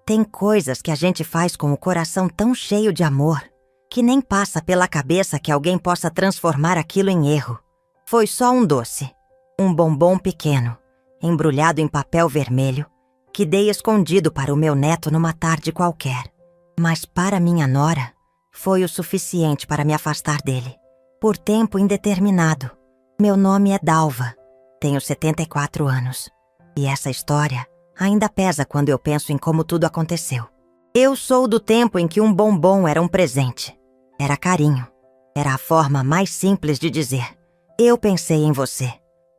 Tem coisas que a gente faz com o coração tão cheio de amor que nem passa pela cabeça que alguém possa transformar aquilo em erro. Foi só um doce, um bombom pequeno, embrulhado em papel vermelho, que dei escondido para o meu neto numa tarde qualquer. Mas para minha nora, foi o suficiente para me afastar dele. Por tempo indeterminado. Meu nome é Dalva. Tenho 74 anos. E essa história ainda pesa quando eu penso em como tudo aconteceu. Eu sou do tempo em que um bombom era um presente. Era carinho. Era a forma mais simples de dizer: eu pensei em você.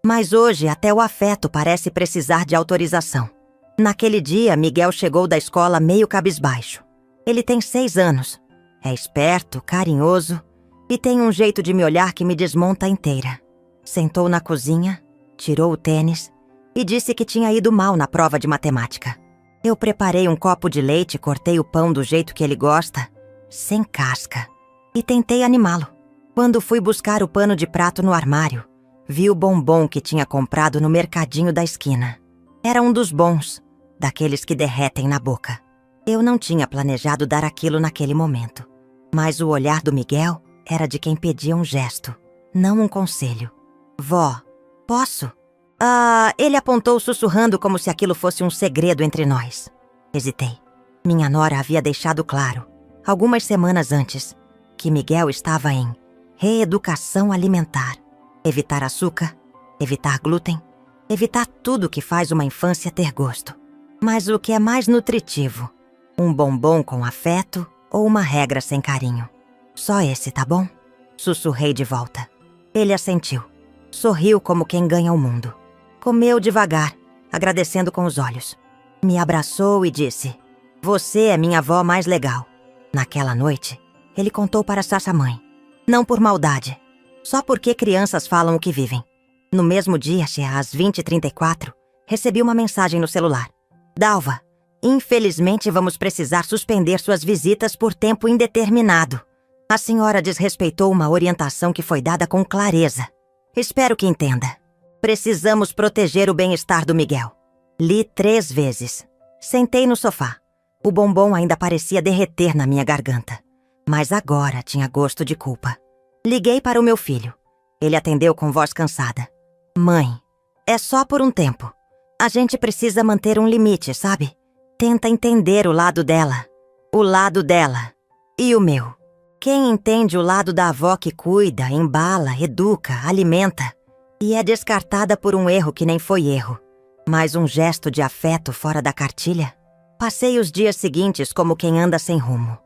Mas hoje até o afeto parece precisar de autorização. Naquele dia, Miguel chegou da escola meio cabisbaixo. Ele tem 6 anos. É esperto, carinhoso e tem um jeito de me olhar que me desmonta inteira. Sentou na cozinha, tirou o tênis e disse que tinha ido mal na prova de matemática. Eu preparei um copo de leite e cortei o pão do jeito que ele gosta, sem casca, e tentei animá-lo. Quando fui buscar o pano de prato no armário, vi o bombom que tinha comprado no mercadinho da esquina. Era um dos bons, daqueles que derretem na boca. Eu não tinha planejado dar aquilo naquele momento, mas o olhar do Miguel era de quem pedia um gesto, não um conselho. Vó, posso? Ele apontou sussurrando como se aquilo fosse um segredo entre nós. Hesitei. Minha nora havia deixado claro, algumas semanas antes, que Miguel estava em reeducação alimentar. Evitar açúcar, evitar glúten, evitar tudo que faz uma infância ter gosto. Mas o que é mais nutritivo? Um bombom com afeto ou uma regra sem carinho? Só esse, tá bom? Sussurrei de volta. Ele assentiu. Sorriu como quem ganha o mundo. Comeu devagar, agradecendo com os olhos. Me abraçou e disse: você é minha avó mais legal. Naquela noite, ele contou para sua mãe. Não por maldade, só porque crianças falam o que vivem. No mesmo dia, às 20h34, recebi uma mensagem no celular. Dalva, infelizmente vamos precisar suspender suas visitas por tempo indeterminado. A senhora desrespeitou uma orientação que foi dada com clareza. Espero que entenda. Precisamos proteger o bem-estar do Miguel. Li 3 vezes. Sentei no sofá. O bombom ainda parecia derreter na minha garganta. Mas agora tinha gosto de culpa. Liguei para o meu filho. Ele atendeu com voz cansada. Mãe, é só por um tempo. A gente precisa manter um limite, sabe? Tenta entender o lado dela. O lado dela. E o meu. Quem entende o lado da avó que cuida, embala, educa, alimenta e é descartada por um erro que nem foi erro, mas um gesto de afeto fora da cartilha? Passei os dias seguintes como quem anda sem rumo.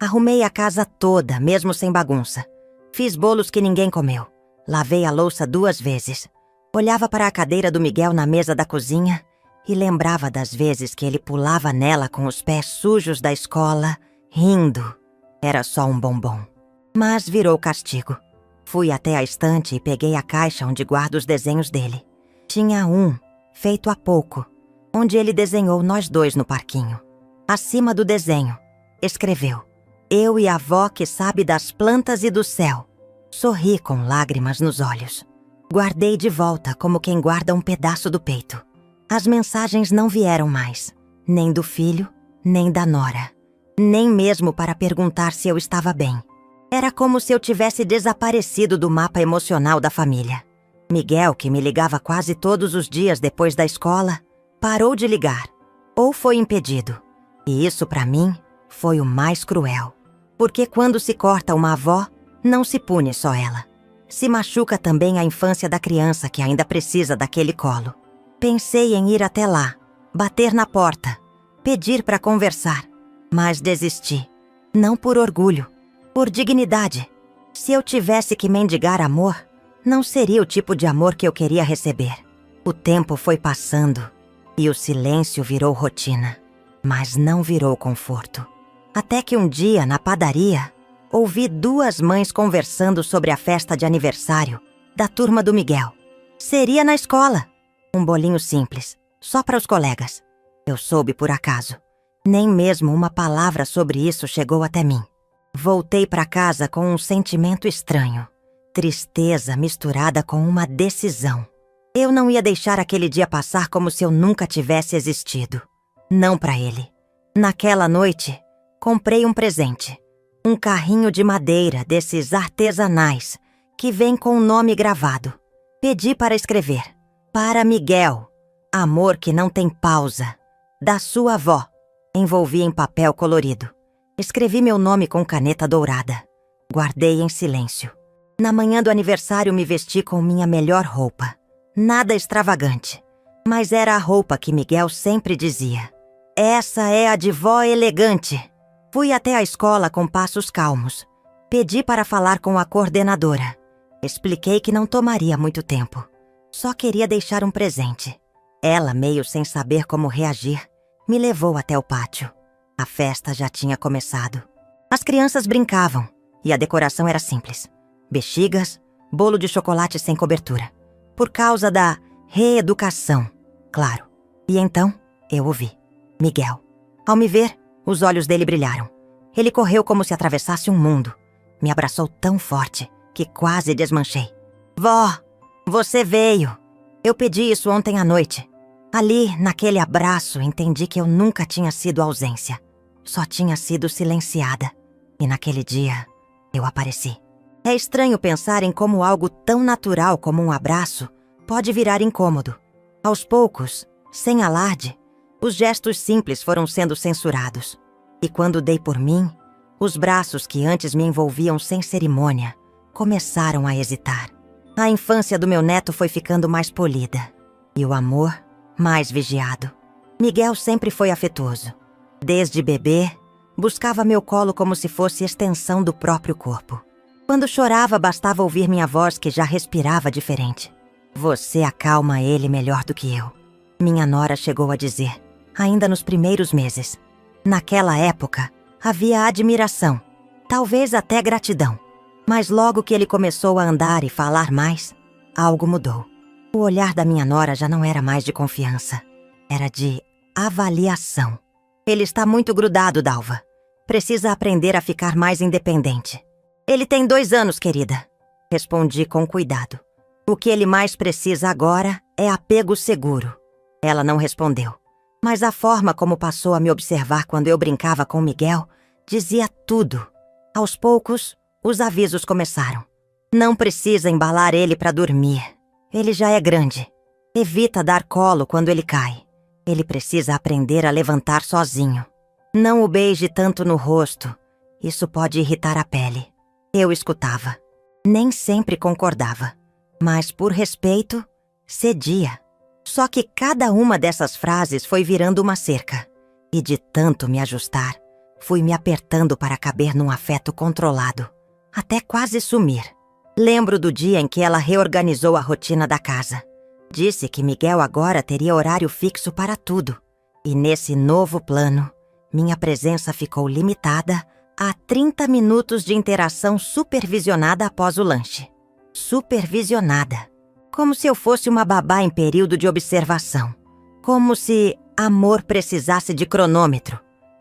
Arrumei a casa toda, mesmo sem bagunça. Fiz bolos que ninguém comeu. Lavei a louça 2 vezes. Olhava para a cadeira do Miguel na mesa da cozinha e lembrava das vezes que ele pulava nela com os pés sujos da escola, rindo. Era só um bombom. Mas virou castigo. Fui até a estante e peguei a caixa onde guardo os desenhos dele. Tinha um, feito há pouco, onde ele desenhou nós 2 no parquinho. Acima do desenho, escreveu: eu e a avó que sabe das plantas e do céu. Sorri com lágrimas nos olhos. Guardei de volta como quem guarda um pedaço do peito. As mensagens não vieram mais, nem do filho, nem da nora. Nem mesmo para perguntar se eu estava bem. Era como se eu tivesse desaparecido do mapa emocional da família. Miguel, que me ligava quase todos os dias depois da escola, parou de ligar. Ou foi impedido. E isso, para mim, foi o mais cruel. Porque quando se corta uma avó, não se pune só ela. Se machuca também a infância da criança que ainda precisa daquele colo. Pensei em ir até lá, bater na porta, pedir para conversar. Mas desisti. Não por orgulho, por dignidade. Se eu tivesse que mendigar amor, não seria o tipo de amor que eu queria receber. O tempo foi passando e o silêncio virou rotina, mas não virou conforto. Até que um dia, na padaria, ouvi 2 mães conversando sobre a festa de aniversário da turma do Miguel. Seria na escola. Um bolinho simples, só para os colegas. Eu soube por acaso. Nem mesmo uma palavra sobre isso chegou até mim. Voltei para casa com um sentimento estranho. Tristeza misturada com uma decisão. Eu não ia deixar aquele dia passar como se eu nunca tivesse existido. Não para ele. Naquela noite, comprei um presente. Um carrinho de madeira desses artesanais, que vem com o nome gravado. Pedi para escrever. Para Miguel, amor que não tem pausa. Da sua avó. Envolvi em papel colorido. Escrevi meu nome com caneta dourada. Guardei em silêncio. Na manhã do aniversário me vesti com minha melhor roupa. Nada extravagante, mas era a roupa que Miguel sempre dizia. Essa é a de vó elegante. Fui até a escola com passos calmos. Pedi para falar com a coordenadora. Expliquei que não tomaria muito tempo. Só queria deixar um presente. Ela, meio sem saber como reagir, me levou até o pátio. A festa já tinha começado. As crianças brincavam e a decoração era simples. Bexigas, bolo de chocolate sem cobertura. Por causa da reeducação, claro. E então, eu ouvi. Miguel. Ao me ver, os olhos dele brilharam. Ele correu como se atravessasse um mundo. Me abraçou tão forte que quase desmanchei. Vó, você veio. Eu pedi isso ontem à noite. Ali, naquele abraço, entendi que eu nunca tinha sido ausência. Só tinha sido silenciada. E naquele dia, eu apareci. É estranho pensar em como algo tão natural como um abraço pode virar incômodo. Aos poucos, sem alarde, os gestos simples foram sendo censurados. E quando dei por mim, os braços que antes me envolviam sem cerimônia começaram a hesitar. A infância do meu neto foi ficando mais polida. E o amor, mais vigiado. Miguel sempre foi afetuoso. Desde bebê, buscava meu colo como se fosse extensão do próprio corpo. Quando chorava, bastava ouvir minha voz que já respirava diferente. Você acalma ele melhor do que eu. Minha nora chegou a dizer, ainda nos primeiros meses. Naquela época, havia admiração, talvez até gratidão. Mas logo que ele começou a andar e falar mais, algo mudou. O olhar da minha nora já não era mais de confiança. Era de avaliação. Ele está muito grudado, Dalva. Precisa aprender a ficar mais independente. Ele tem 2 anos, querida. Respondi com cuidado. O que ele mais precisa agora é apego seguro. Ela não respondeu. Mas a forma como passou a me observar quando eu brincava com Miguel dizia tudo. Aos poucos, os avisos começaram. Não precisa embalar ele para dormir. Ele já é grande. Evita dar colo quando ele cai. Ele precisa aprender a levantar sozinho. Não o beije tanto no rosto. Isso pode irritar a pele. Eu escutava. Nem sempre concordava. Mas, por respeito, cedia. Só que cada uma dessas frases foi virando uma cerca. E de tanto me ajustar, fui me apertando para caber num afeto controlado. Até quase sumir. Lembro do dia em que ela reorganizou a rotina da casa. Disse que Miguel agora teria horário fixo para tudo. E nesse novo plano, minha presença ficou limitada a 30 minutos de interação supervisionada após o lanche. Supervisionada. Como se eu fosse uma babá em período de observação. Como se amor precisasse de cronômetro.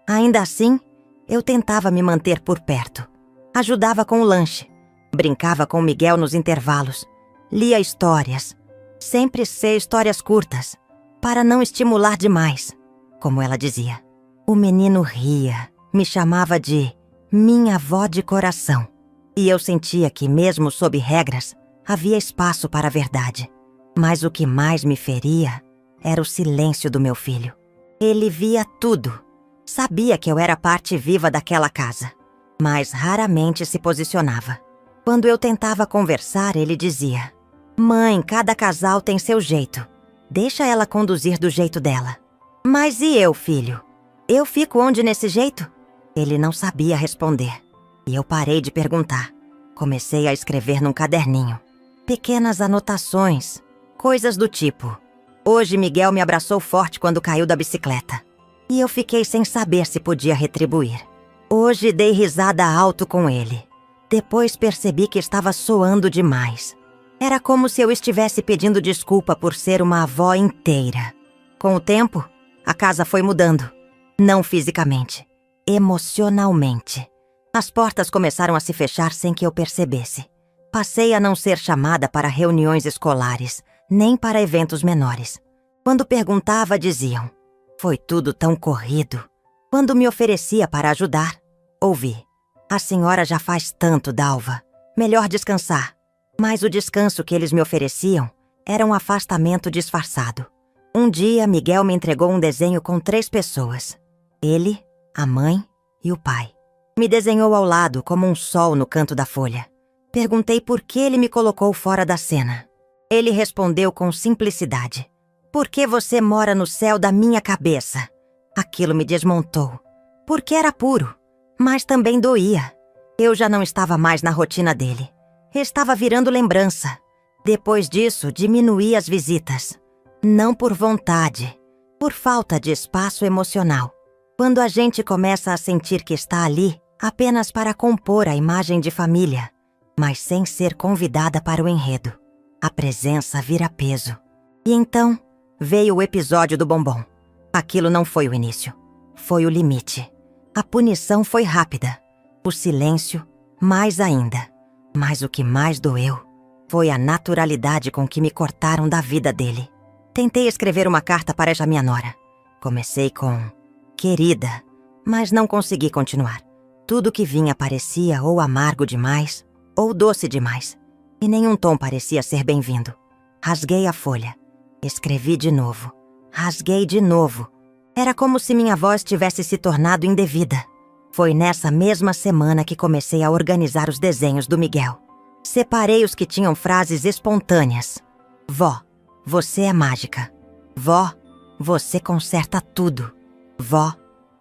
Ainda assim, eu tentava me manter por perto. Ajudava com o lanche. Brincava com Miguel nos intervalos. Lia histórias. Sempre sei histórias curtas, para não estimular demais, como ela dizia. O menino ria, me chamava de minha avó de coração. E eu sentia que, mesmo sob regras, havia espaço para a verdade. Mas o que mais me feria era o silêncio do meu filho. Ele via tudo. Sabia que eu era parte viva daquela casa, mas raramente se posicionava. Quando eu tentava conversar, ele dizia: Mãe, cada casal tem seu jeito. Deixa ela conduzir do jeito dela. Mas e eu, filho? Eu fico onde nesse jeito? Ele não sabia responder. E eu parei de perguntar. Comecei a escrever num caderninho. Pequenas anotações, coisas do tipo: hoje Miguel me abraçou forte quando caiu da bicicleta. E eu fiquei sem saber se podia retribuir. Hoje dei risada alto com ele. Depois percebi que estava soando demais. Era como se eu estivesse pedindo desculpa por ser uma avó inteira. Com o tempo, a casa foi mudando. Não fisicamente, emocionalmente. As portas começaram a se fechar sem que eu percebesse. Passei a não ser chamada para reuniões escolares, nem para eventos menores. Quando perguntava, diziam: foi tudo tão corrido. Quando me oferecia para ajudar, ouvi: "A senhora já faz tanto, Dalva. Melhor descansar." Mas o descanso que eles me ofereciam era um afastamento disfarçado. Um dia, Miguel me entregou um desenho com 3 pessoas. Ele, a mãe e o pai. Me desenhou ao lado como um sol no canto da folha. Perguntei por que ele me colocou fora da cena. Ele respondeu com simplicidade: "Porque você mora no céu da minha cabeça." Aquilo me desmontou. Porque era puro, mas também doía. Eu já não estava mais na rotina dele. Estava virando lembrança. Depois disso, diminuí as visitas. Não por vontade, por falta de espaço emocional. Quando a gente começa a sentir que está ali apenas para compor a imagem de família, mas sem ser convidada para o enredo, a presença vira peso. E então veio o episódio do bombom. Aquilo não foi o início, foi o limite. A punição foi rápida, o silêncio mais ainda. Mas o que mais doeu foi a naturalidade com que me cortaram da vida dele. Tentei escrever uma carta para essa minha nora. Comecei com "querida", mas não consegui continuar. Tudo que vinha parecia ou amargo demais ou doce demais, e nenhum tom parecia ser bem-vindo. Rasguei a folha. Escrevi de novo. Rasguei de novo. Era como se minha voz tivesse se tornado indevida. Foi nessa mesma semana que comecei a organizar os desenhos do Miguel. Separei os que tinham frases espontâneas. "Vó, você é mágica. Vó, você conserta tudo. Vó,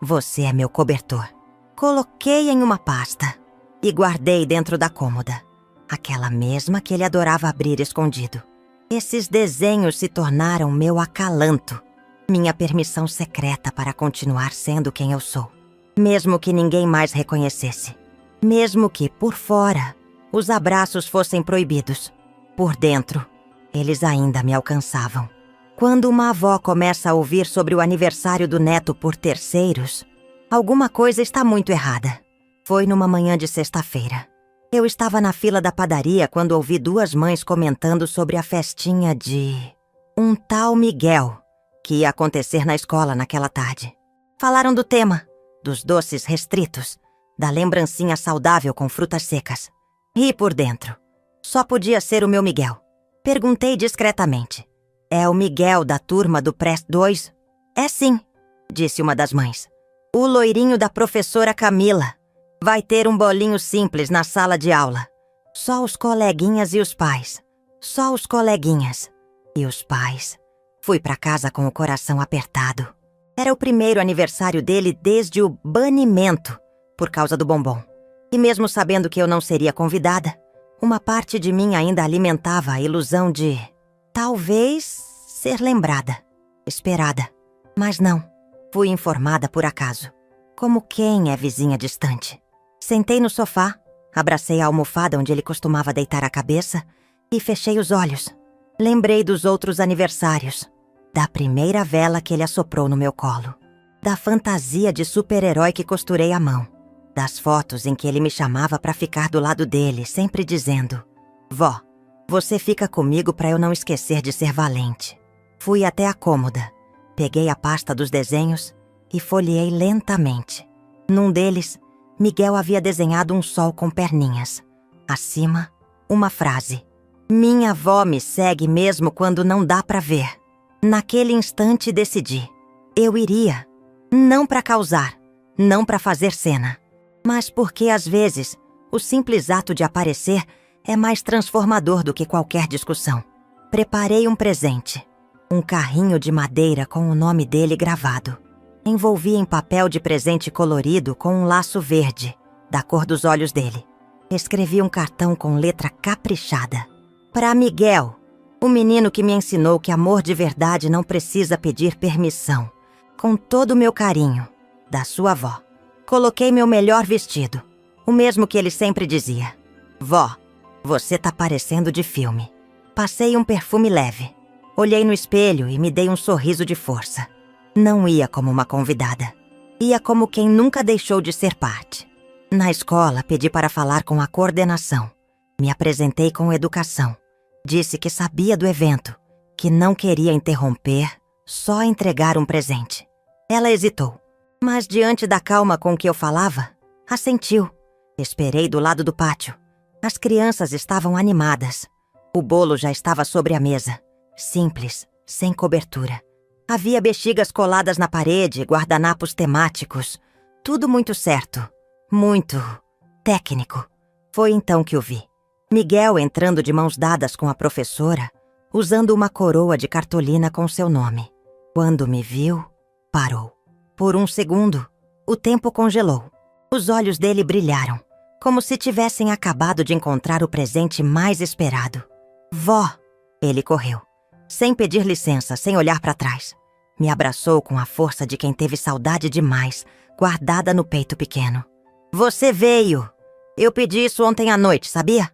você é meu cobertor." Coloquei em uma pasta e guardei dentro da cômoda. Aquela mesma que ele adorava abrir escondido. Esses desenhos se tornaram meu acalanto. Minha permissão secreta para continuar sendo quem eu sou. Mesmo que ninguém mais reconhecesse. Mesmo que, por fora, os abraços fossem proibidos. Por dentro, eles ainda me alcançavam. Quando uma avó começa a ouvir sobre o aniversário do neto por terceiros, alguma coisa está muito errada. Foi numa manhã de sexta-feira. Eu estava na fila da padaria quando ouvi 2 mães comentando sobre a festinha de um tal Miguel, que ia acontecer na escola naquela tarde. Falaram do tema, dos doces restritos, da lembrancinha saudável com frutas secas. Ri por dentro. Só podia ser o meu Miguel. Perguntei discretamente: "É o Miguel da turma do Pré 2? "É sim", disse uma das mães. "O loirinho da professora Camila. Vai ter um bolinho simples na sala de aula. Só os coleguinhas e os pais. Só os coleguinhas. E os pais." Fui para casa com o coração apertado. Era o primeiro aniversário dele desde o banimento, por causa do bombom. E mesmo sabendo que eu não seria convidada, uma parte de mim ainda alimentava a ilusão de, talvez, ser lembrada, esperada. Mas não, fui informada por acaso. Como quem é vizinha distante. Sentei no sofá, abracei a almofada onde ele costumava deitar a cabeça e fechei os olhos. Lembrei dos outros aniversários, da primeira vela que ele assoprou no meu colo, da fantasia de super-herói que costurei à mão, das fotos em que ele me chamava para ficar do lado dele, sempre dizendo: "Vó, você fica comigo para eu não esquecer de ser valente." Fui até a cômoda, peguei a pasta dos desenhos e folheei lentamente. Num deles, Miguel havia desenhado um sol com perninhas. Acima, uma frase: "Minha avó me segue mesmo quando não dá para ver." Naquele instante decidi. Eu iria. Não para causar, não para fazer cena, mas porque às vezes o simples ato de aparecer é mais transformador do que qualquer discussão. Preparei um presente. Um carrinho de madeira com o nome dele gravado. Envolvi em papel de presente colorido com um laço verde, da cor dos olhos dele. Escrevi um cartão com letra caprichada. Para Miguel, o menino que me ensinou que amor de verdade não precisa pedir permissão. Com todo o meu carinho, da sua avó. Coloquei meu melhor vestido, o mesmo que ele sempre dizia. "Vó, você tá parecendo de filme." Passei um perfume leve. Olhei no espelho e me dei um sorriso de força. Não ia como uma convidada. Ia como quem nunca deixou de ser parte. Na escola, pedi para falar com a coordenação. Me apresentei com educação. Disse que sabia do evento, que não queria interromper, só entregar um presente. Ela hesitou. Mas diante da calma com que eu falava, assentiu. Esperei do lado do pátio. As crianças estavam animadas. O bolo já estava sobre a mesa. Simples, sem cobertura. Havia bexigas coladas na parede, guardanapos temáticos. Tudo muito certo. Muito técnico. Foi então que o vi. Miguel entrando de mãos dadas com a professora, usando uma coroa de cartolina com seu nome. Quando me viu, parou. Por um segundo, o tempo congelou. Os olhos dele brilharam, como se tivessem acabado de encontrar o presente mais esperado. Vó! Ele correu, sem pedir licença, sem olhar para trás. Me abraçou com a força de quem teve saudade demais, guardada no peito pequeno. Você veio! Eu pedi isso ontem à noite, sabia?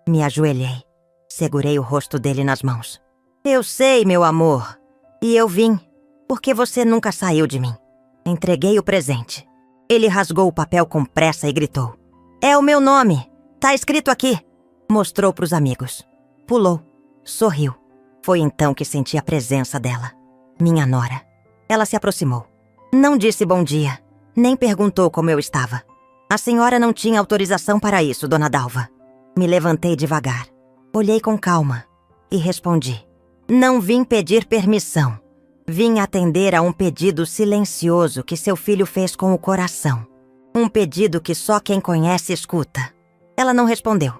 Me ajoelhei. Segurei o rosto dele nas mãos. Eu sei, meu amor. E eu vim, porque você nunca saiu de mim. Entreguei o presente. Ele rasgou o papel com pressa e gritou. É o meu nome. Tá escrito aqui. Mostrou pros amigos. Pulou. Sorriu. Foi então que senti a presença dela. Minha nora. Ela se aproximou. Não disse bom dia, nem perguntou como eu estava. A senhora não tinha autorização para isso, dona Dalva. Me levantei devagar. Olhei com calma e respondi. Não vim pedir permissão. Vim atender a um pedido silencioso que seu filho fez com o coração. Um pedido que só quem conhece escuta. Ela não respondeu.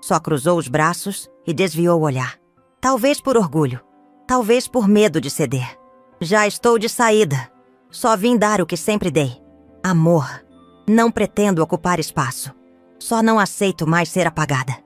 Só cruzou os braços e desviou o olhar. Talvez por orgulho. Talvez por medo de ceder. Já estou de saída. Só vim dar o que sempre dei. Amor. Não pretendo ocupar espaço. Só não aceito mais ser apagada.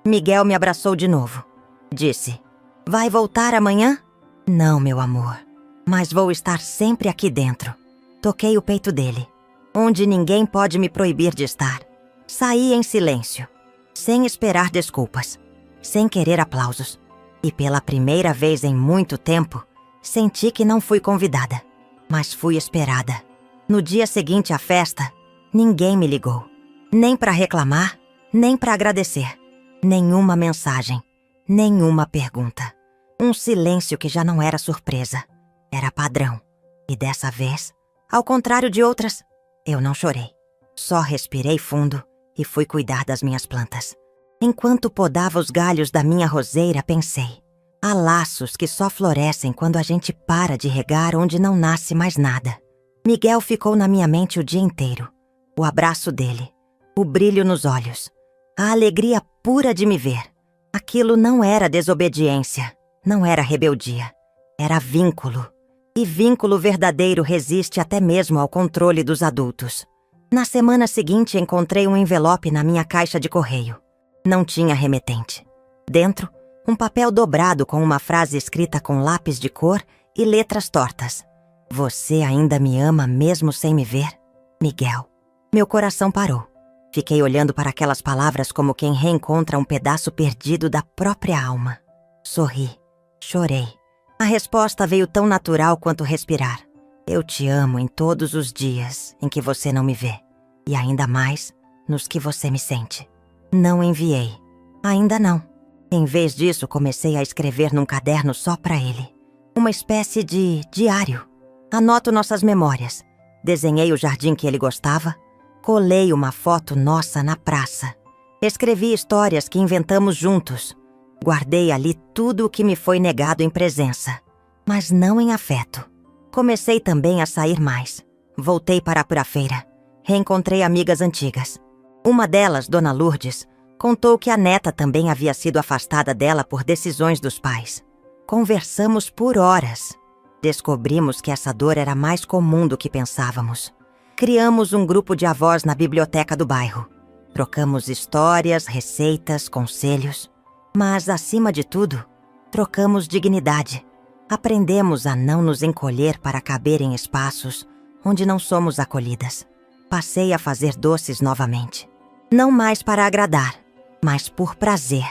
Miguel me abraçou de novo. Disse, vai voltar amanhã? Não, meu amor. Mas vou estar sempre aqui dentro. Toquei o peito dele, onde ninguém pode me proibir de estar. Saí em silêncio, sem esperar desculpas, sem querer aplausos. E pela primeira vez em muito tempo, senti que não fui convidada, mas fui esperada. No dia seguinte à festa, ninguém me ligou. Nem para reclamar, nem para agradecer. Nenhuma mensagem, nenhuma pergunta. Um silêncio que já não era surpresa. Era padrão. E dessa vez, ao contrário de outras, eu não chorei. Só respirei fundo e fui cuidar das minhas plantas. Enquanto podava os galhos da minha roseira, pensei. Há laços que só florescem quando a gente para de regar onde não nasce mais nada. Miguel ficou na minha mente o dia inteiro. O abraço dele, o brilho nos olhos, a alegria pura de me ver. Aquilo não era desobediência, não era rebeldia. Era vínculo. E vínculo verdadeiro resiste até mesmo ao controle dos adultos. Na semana seguinte, encontrei um envelope na minha caixa de correio. Não tinha remetente. Dentro, um papel dobrado com uma frase escrita com lápis de cor e letras tortas. Você ainda me ama mesmo sem me ver? Miguel. Meu coração parou. Fiquei olhando para aquelas palavras como quem reencontra um pedaço perdido da própria alma. Sorri. Chorei. A resposta veio tão natural quanto respirar. Eu te amo em todos os dias em que você não me vê. E ainda mais nos que você me sente. Não enviei. Ainda não. Em vez disso, comecei a escrever num caderno só para ele. Uma espécie de diário. Anoto nossas memórias. Desenhei o jardim que ele gostava. Colei uma foto nossa na praça. Escrevi histórias que inventamos juntos. Guardei ali tudo o que me foi negado em presença, mas não em afeto. Comecei também a sair mais. Voltei para a Purafeira. Reencontrei amigas antigas. Uma delas, Dona Lourdes, contou que a neta também havia sido afastada dela por decisões dos pais. Conversamos por horas. Descobrimos que essa dor era mais comum do que pensávamos. Criamos um grupo de avós na biblioteca do bairro. Trocamos histórias, receitas, conselhos. Mas, acima de tudo, trocamos dignidade. Aprendemos a não nos encolher para caber em espaços onde não somos acolhidas. Passei a fazer doces novamente. Não mais para agradar, mas por prazer.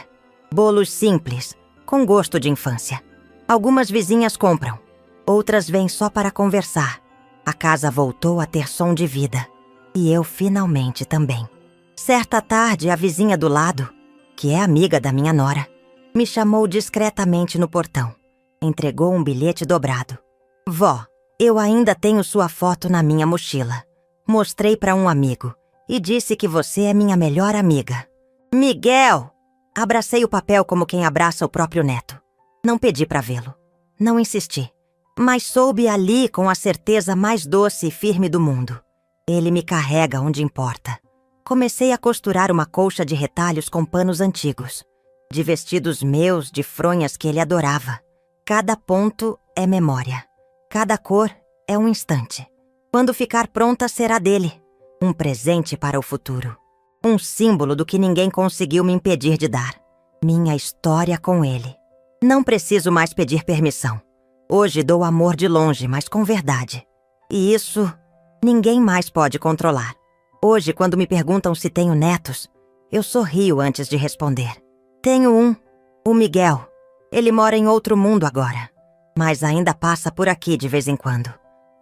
Bolos simples, com gosto de infância. Algumas vizinhas compram, outras vêm só para conversar. A casa voltou a ter som de vida. E eu finalmente também. Certa tarde, a vizinha do lado, que é amiga da minha nora, me chamou discretamente no portão. Entregou um bilhete dobrado. Vó, eu ainda tenho sua foto na minha mochila. Mostrei para um amigo e disse que você é minha melhor amiga. Miguel! Abracei o papel como quem abraça o próprio neto. Não pedi para vê-lo. Não insisti. Mas soube ali com a certeza mais doce e firme do mundo. Ele me carrega onde importa. Comecei a costurar uma colcha de retalhos com panos antigos. De vestidos meus, de fronhas que ele adorava. Cada ponto é memória. Cada cor é um instante. Quando ficar pronta, será dele. Um presente para o futuro. Um símbolo do que ninguém conseguiu me impedir de dar. Minha história com ele. Não preciso mais pedir permissão. Hoje dou amor de longe, mas com verdade. E isso ninguém mais pode controlar. Hoje, quando me perguntam se tenho netos, eu sorrio antes de responder. Tenho um, o Miguel. Ele mora em outro mundo agora, mas ainda passa por aqui de vez em quando.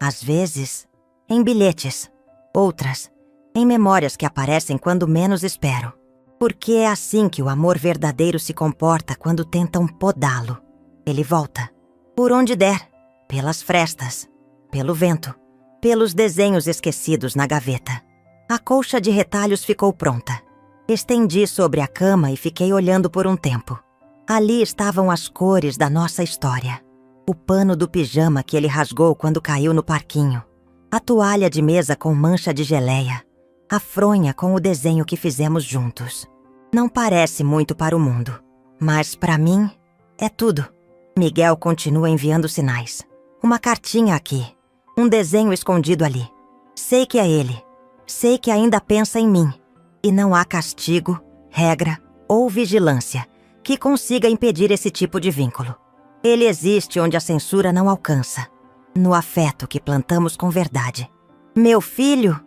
Às vezes, em bilhetes. Outras, em memórias que aparecem quando menos espero. Porque é assim que o amor verdadeiro se comporta quando tentam podá-lo. Ele volta. Por onde der. Pelas frestas. Pelo vento. Pelos desenhos esquecidos na gaveta. A colcha de retalhos ficou pronta. Estendi sobre a cama e fiquei olhando por um tempo. Ali estavam as cores da nossa história. O pano do pijama que ele rasgou quando caiu no parquinho. A toalha de mesa com mancha de geleia. A fronha com o desenho que fizemos juntos. Não parece muito para o mundo, mas para mim é tudo. Miguel continua enviando sinais. Uma cartinha aqui. Um desenho escondido ali. Sei que é ele. Sei que ainda pensa em mim. E não há castigo, regra ou vigilância que consiga impedir esse tipo de vínculo. Ele existe onde a censura não alcança. No afeto que plantamos com verdade. Meu filho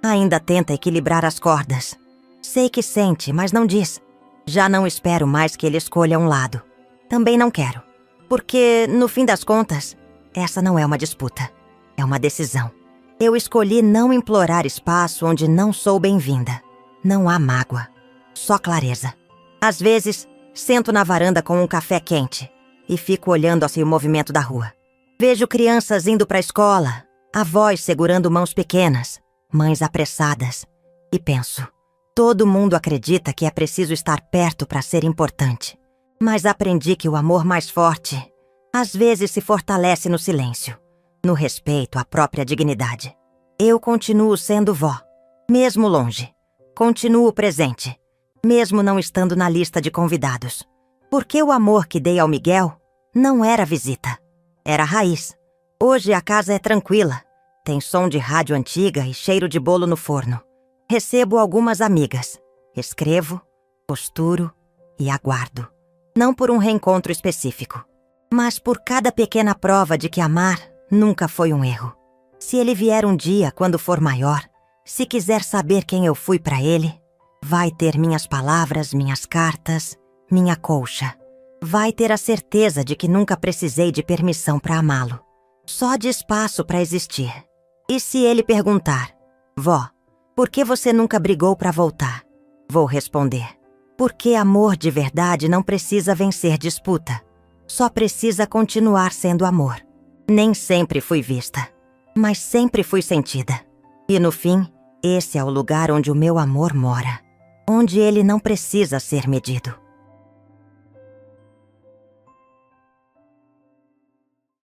ainda tenta equilibrar as cordas. Sei que sente, mas não diz. Já não espero mais que ele escolha um lado. Também não quero. Porque, no fim das contas, essa não é uma disputa. É uma decisão. Eu escolhi não implorar espaço onde não sou bem-vinda. Não há mágoa, só clareza. Às vezes, sento na varanda com um café quente e fico olhando assim o movimento da rua. Vejo crianças indo para a escola, avós segurando mãos pequenas, mães apressadas. E penso, todo mundo acredita que é preciso estar perto para ser importante. Mas aprendi que o amor mais forte, às vezes se fortalece no silêncio, no respeito à própria dignidade. Eu continuo sendo vó, mesmo longe. Continuo presente, mesmo não estando na lista de convidados. Porque o amor que dei ao Miguel não era visita, era raiz. Hoje a casa é tranquila, tem som de rádio antiga e cheiro de bolo no forno. Recebo algumas amigas, escrevo, costuro e aguardo. Não por um reencontro específico, mas por cada pequena prova de que amar nunca foi um erro. Se ele vier um dia quando for maior, se quiser saber quem eu fui para ele, vai ter minhas palavras, minhas cartas, minha colcha. Vai ter a certeza de que nunca precisei de permissão para amá-lo. Só de espaço para existir. E se ele perguntar, vó, por que você nunca brigou para voltar? Vou responder, porque amor de verdade não precisa vencer disputa. Só precisa continuar sendo amor. Nem sempre fui vista, mas sempre fui sentida. E no fim, esse é o lugar onde o meu amor mora. Onde ele não precisa ser medido.